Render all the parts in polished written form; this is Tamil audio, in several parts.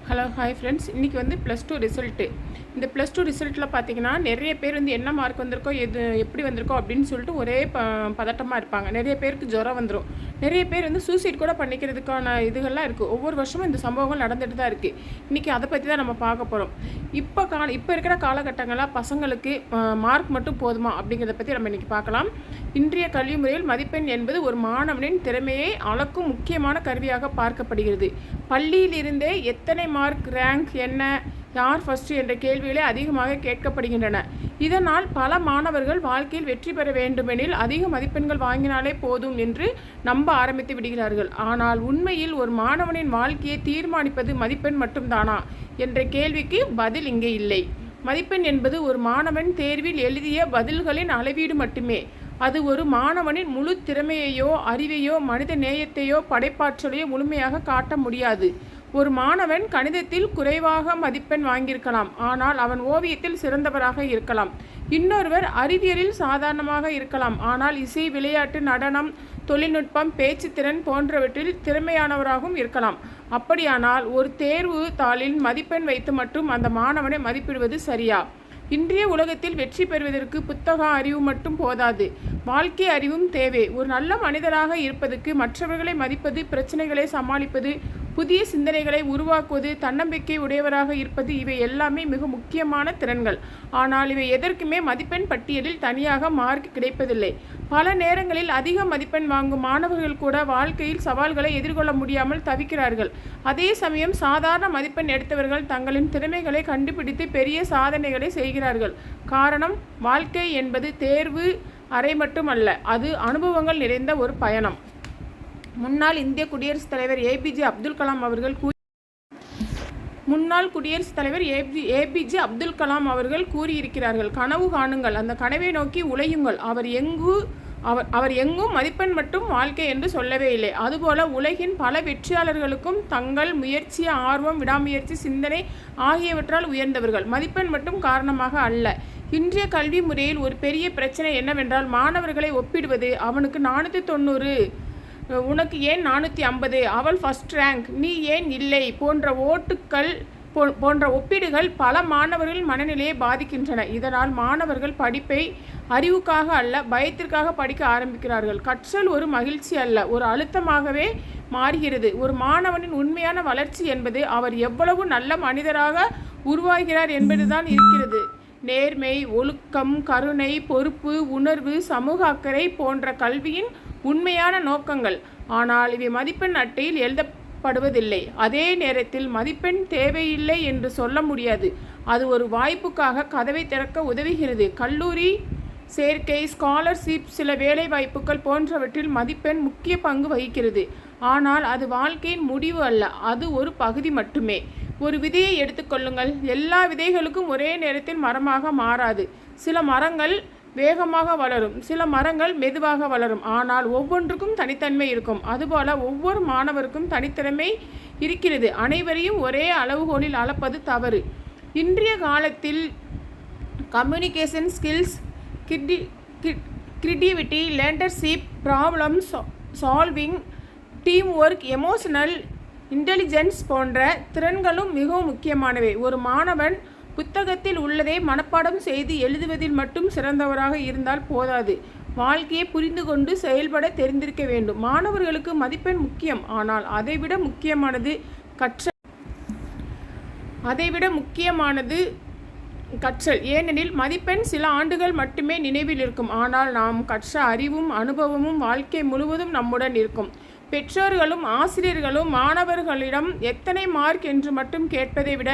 ஹலோ ஹாய் ஃப்ரெண்ட்ஸ், இன்றைக்கி வந்து +2 ரிசல்ட்டு. இந்த +2 ரிசல்ட்டில் பார்த்தீங்கன்னா நிறைய பேர் வந்து என்ன மார்க் வந்திருக்கோ எப்படி வந்திருக்கோ அப்படின்னு சொல்லிட்டு ஒரே பதட்டமாக இருப்பாங்க. நிறைய பேருக்கு ஜுரம் வந்துடும். நிறைய பேர் வந்து சூசைட் கூட பண்ணிக்கிறதுக்கான இதுகள்லாம் இருக்குது. ஒவ்வொரு வருஷமும் இந்த சம்பவங்கள் நடந்துட்டு தான் இருக்குது. இன்றைக்கி அதை பற்றி தான் நம்ம பார்க்க போகிறோம். இப்போ இருக்கிற காலகட்டங்களில் பசங்களுக்கு மார்க் மட்டும் போதுமா அப்படிங்கிறத பற்றி நம்ம இன்றைக்கி பார்க்கலாம். இன்றைய கல்வி முறையில் மதிப்பெண் என்பது ஒரு மாணவனின் திறமையை அளக்கும் முக்கியமான கருவியாக பார்க்கப்படுகிறது. பள்ளியிலிருந்தே எத்தனை மார்க், ரேங்க் என்ன, யார் ஃபஸ்ட்டு என்ற கேள்விகளே அதிகமாக கேட்கப்படுகின்றன. இதனால் பல மாணவர்கள் வாழ்க்கையில் வெற்றி பெற வேண்டுமெனில் அதிக மதிப்பெண்கள் வாங்கினாலே போதும் என்று நம்ப ஆரம்பித்து விடுகிறார்கள். ஆனால் உண்மையில் ஒரு மாணவனின் வாழ்க்கையை தீர்மானிப்பது மதிப்பெண் மட்டும்தானா என்ற கேள்விக்கு பதில் இங்கே இல்லை. மதிப்பெண் என்பது ஒரு மாணவன் தேர்வில் எழுதிய பதில்களின் அளவீடு மட்டுமே. அது ஒரு மாணவனின் முழு திறமையையோ, அறிவையோ, மனித நேயத்தையோ, படைப்பாற்றலையோ முழுமையாக காட்ட முடியாது. ஒரு மாணவன் கணிதத்தில் குறைவாக மதிப்பெண் வாங்கியிருக்கலாம், ஆனால் அவன் ஓவியத்தில் சிறந்தவராக இருக்கலாம். இன்னொருவர் அறிவியலில் சாதாரணமாக இருக்கலாம், ஆனால் இசை, விளையாட்டு, நடனம், தொழில்நுட்பம், பேச்சுத்திறன் போன்றவற்றில் திறமையானவராகவும் இருக்கலாம். அப்படியானால் ஒரு தேர்வு தாளில் மதிப்பெண் வைத்து மட்டும் அந்த மாணவனை மதிப்பிடுவது சரியா? இன்றைய உலகத்தில் வெற்றி பெறுவதற்கு புத்தக அறிவு மட்டும் போதாது, வாழ்க்கை அறிவும் தேவை. ஒரு நல்ல மனிதராக இருப்பதற்கு மற்றவர்களை மதிப்பது, பிரச்சனைகளை சமாளிப்பது, புதிய சிந்தனைகளை உருவாக்குவது, தன்னம்பிக்கை உடையவராக இருப்பது, இவை எல்லாமே மிக முக்கியமான திறன்கள். ஆனால் இவை எதற்குமே மதிப்பெண் பட்டியலில் தனியாக மார்க் கிடைப்பதில்லை. பல நேரங்களில் அதிக மதிப்பெண் வாங்கும் மாணவர்கள் கூட வாழ்க்கையில் சவால்களை எதிர்கொள்ள முடியாமல் தவிக்கிறார்கள். அதே சமயம் சாதாரண மதிப்பெண் எடுத்தவர்கள் தங்களின் திறமைகளை கண்டுபிடித்து பெரிய சாதனைகளை செய்கிறார்கள். காரணம், வாழ்க்கை என்பது தேர்வு அறை மட்டுமல்ல, அது அனுபவங்கள் நிறைந்த ஒரு பயணம். முன்னாள் இந்திய குடியரசுத் தலைவர் ஏபிஜே அப்துல் கலாம் அவர்கள் கூறியிருக்கிறார்கள், கனவு காணுங்கள், அந்த கனவை நோக்கி உழையுங்கள். அவர் எங்கும் மதிப்பெண் மட்டும் வாழ்க்கை என்று சொல்லவே இல்லை. அதுபோல உலகின் பல வெற்றியாளர்களுக்கும் தங்கள் முயற்சி, ஆர்வம், விடாமுயற்சி, சிந்தனை ஆகியவற்றால் உயர்ந்தவர்கள். மதிப்பெண் மட்டும் காரணமாக அல்ல. இன்றைய கல்வி முறையில் ஒரு பெரிய பிரச்சனை என்னவென்றால், மாணவர்களை ஒப்பிடுவது. அவனுக்கு 490, உனக்கு ஏன் 450, அவள் ஃபஸ்ட் ரேங்க், நீ ஏன் இல்லை போன்ற ஒப்பீடுகள் பல மாணவர்கள் மனநிலையை பாதிக்கின்றன. இதனால் மாணவர்கள் படிப்பை அறிவுக்காக அல்ல, பயத்திற்காக படிக்க ஆரம்பிக்கிறார்கள். கற்றல் ஒரு மகிழ்ச்சி அல்ல, ஒரு அழுத்தமாகவே மாறுகிறது. ஒரு மாணவனின் உண்மையான வளர்ச்சி என்பது அவர் எவ்வளவு நல்ல மனிதராக உருவாகிறார் என்பதுதான் இருக்கிறது. நேர்மை, ஒழுக்கம், கருணை, பொறுப்பு, உணர்வு, சமூக அக்கறை போன்ற கல்வியின் உண்மையான நோக்கங்கள். ஆனால் இவை மதிப்பெண் அட்டையில் எழுதப்படுவதில்லை. அதே நேரத்தில் மதிப்பெண் தேவையில்லை என்று சொல்ல முடியாது. அது ஒரு வாய்ப்புக்காக கதவை திறக்க உதவுகிறது. கல்லூரி சேர்க்கை, ஸ்காலர்ஷிப், சில வேலை வாய்ப்புகள் போன்றவற்றில் மதிப்பெண் முக்கிய பங்கு வகிக்கிறது. ஆனால் அது வாழ்க்கையின் முடிவு அல்ல, அது ஒரு பகுதி மட்டுமே. ஒரு விதையை எடுத்துக்கொள்ளுங்கள். எல்லா விதைகளுக்கும் ஒரே நேரத்தில் மரமாக மாறாது. சில மரங்கள் வேகமாக வளரும், சில மரங்கள் மெதுவாக வளரும். ஆனால் ஒவ்வொன்றுக்கும் தனித்தன்மை இருக்கும். அதுபோல ஒவ்வொரு மாணவருக்கும் தனித்திறமை இருக்கிறது. அனைவரையும் ஒரே அளவுகோலில் அளப்பது தவறு. இன்றைய காலத்தில் communication skills, creativity, leadership, problem solving, team work, emotional intelligence போன்ற திறன்களும் மிகவும் முக்கியமானவை. ஒரு மாணவன் புத்தகத்தில் உள்ளதை மனப்பாடம் செய்து எழுதுவதில் மட்டும் சிறந்தவராக இருந்தால் போதாது, வாழ்க்கையை புரிந்து கொண்டு செயல்பட தெரிந்திருக்க வேண்டும். மாணவர்களுக்கு மதிப்பெண் முக்கியம், ஆனால் அதைவிட முக்கியமானது கற்றல். ஏனெனில் மதிப்பெண் சில ஆண்டுகள் மட்டுமே நினைவில் இருக்கும், ஆனால் நாம் கற்ற அறிவும் அனுபவமும் வாழ்க்கை முழுவதும் நம்முடன் இருக்கும். பெற்றோர்களும் ஆசிரியர்களும் மாணவர்களிடம் எத்தனை மார்க் என்று மட்டும் கேட்பதை விட,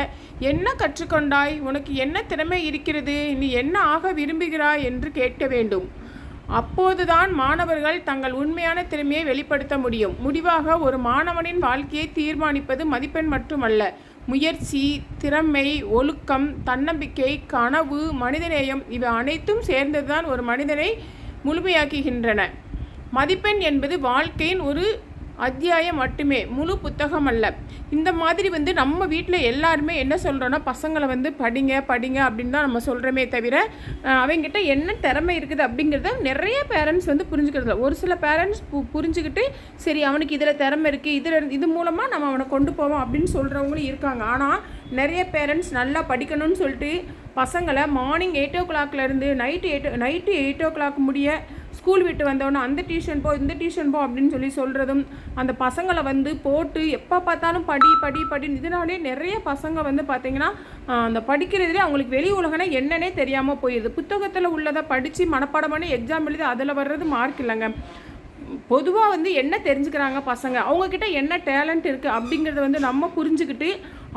என்ன கற்றுக்கொண்டாய், உனக்கு என்ன திறமை இருக்கிறது, நீ என்ன ஆக விரும்புகிறாய் என்று கேட்க வேண்டும். அப்போதுதான் மாணவர்கள் தங்கள் உண்மையான திறமையை வெளிப்படுத்த முடியும். முடிவாக, ஒரு மாணவனின் வாழ்க்கையை தீர்மானிப்பது மதிப்பெண் மட்டுமல்ல, முயற்சி, திறமை, ஒழுக்கம், தன்னம்பிக்கை, கனவு, மனிதநேயம், இவை அனைத்தும் சேர்ந்ததுதான் ஒரு மனிதனை முழுமையாக்குகின்றன. மதிப்பெண் என்பது வாழ்க்கையின் ஒரு அத்தியாயம் மட்டுமே, முழு புத்தகம் அல்ல. இந்த மாதிரி வந்து நம்ம வீட்டில் எல்லாருமே என்ன சொல்கிறோன்னா, பசங்களை வந்து படிங்க படிங்க அப்படின்னு தான் நம்ம சொல்கிறோமே தவிர, அவங்ககிட்ட என்ன திறமை இருக்குது அப்படிங்கிறத நிறைய பேரண்ட்ஸ் வந்து புரிஞ்சுக்கிறதில்ல. ஒரு சில பேரண்ட்ஸ் புரிஞ்சுக்கிட்டு சரி அவனுக்கு இதில் திறமை இருக்குது, இது மூலமாக நம்ம அவனை கொண்டு போவோம் அப்படின்னு சொல்கிறவங்களும் இருக்காங்க. ஆனால் நிறைய பேரண்ட்ஸ் நல்லா படிக்கணும்னு சொல்லிட்டு பசங்களை மார்னிங் 8 o'clockலேருந்து நைட்டு 8 o'clock முடிய ஸ்கூல் விட்டு வந்தோடனே அந்த டியூஷன் போ இந்த டியூஷன் போ அப்படின்னு சொல்கிறதும், அந்த பசங்களை வந்து போட்டு எப்போ பார்த்தாலும் படின்னு இதனாலே நிறைய பசங்க வந்து பார்த்திங்கன்னா அந்த படிக்கிறதுலேயே அவங்களுக்கு வெளி உலகனா என்னன்னே தெரியாமல் போயிடுது. புத்தகத்தில் உள்ளதை படித்து மனப்பாடம் பண்ணி எக்ஸாம் எழுதி அதில் வர்றது மார்க் இல்லைங்க. பொதுவாக வந்து என்ன தெரிஞ்சுக்கிறாங்க பசங்க, அவங்கக்கிட்ட என்ன டேலண்ட் இருக்குது அப்படிங்கிறத வந்து நம்ம புரிஞ்சுக்கிட்டு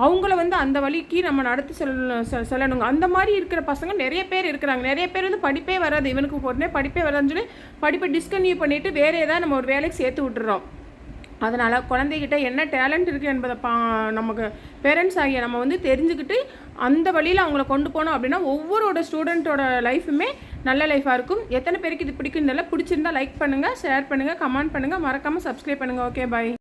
அவங்கள வந்து அந்த வழிக்கு நம்ம நடத்தி செல்லணுங்க. அந்த மாதிரி இருக்கிற பசங்க நிறைய பேர் இருக்கிறாங்க. நிறைய பேர் வந்து படிப்பே வராது, இவனுக்கு உடனே படிப்பே வராதுன்னு சொல்லி படிப்பை டிஸ்கன்டினியூ பண்ணிவிட்டு வேறு ஏதாவது நம்ம ஒரு வேலைக்கு சேர்த்து விட்டுறோம். அதனால் குழந்தைகிட்ட என்ன டேலண்ட் இருக்குது என்பதை நமக்கு பேரண்ட்ஸ் ஆகிய நம்ம வந்து தெரிஞ்சுக்கிட்டு அந்த வழியில் அவங்கள கொண்டு போனோம் அப்படின்னா ஒவ்வொருட ஸ்டூடெண்ட்டோட லைஃபுமே நல்ல லைஃபாக இருக்கும். எத்தனை பேருக்கு இது பிடிக்குன்னு பிடிச்சிருந்தால் லைக் பண்ணுங்கள், ஷேர் பண்ணுங்கள், கமெண்ட் பண்ணுங்கள், மறக்காமல் சப்ஸ்கிரைப் பண்ணுங்கள். ஓகே, பாய்.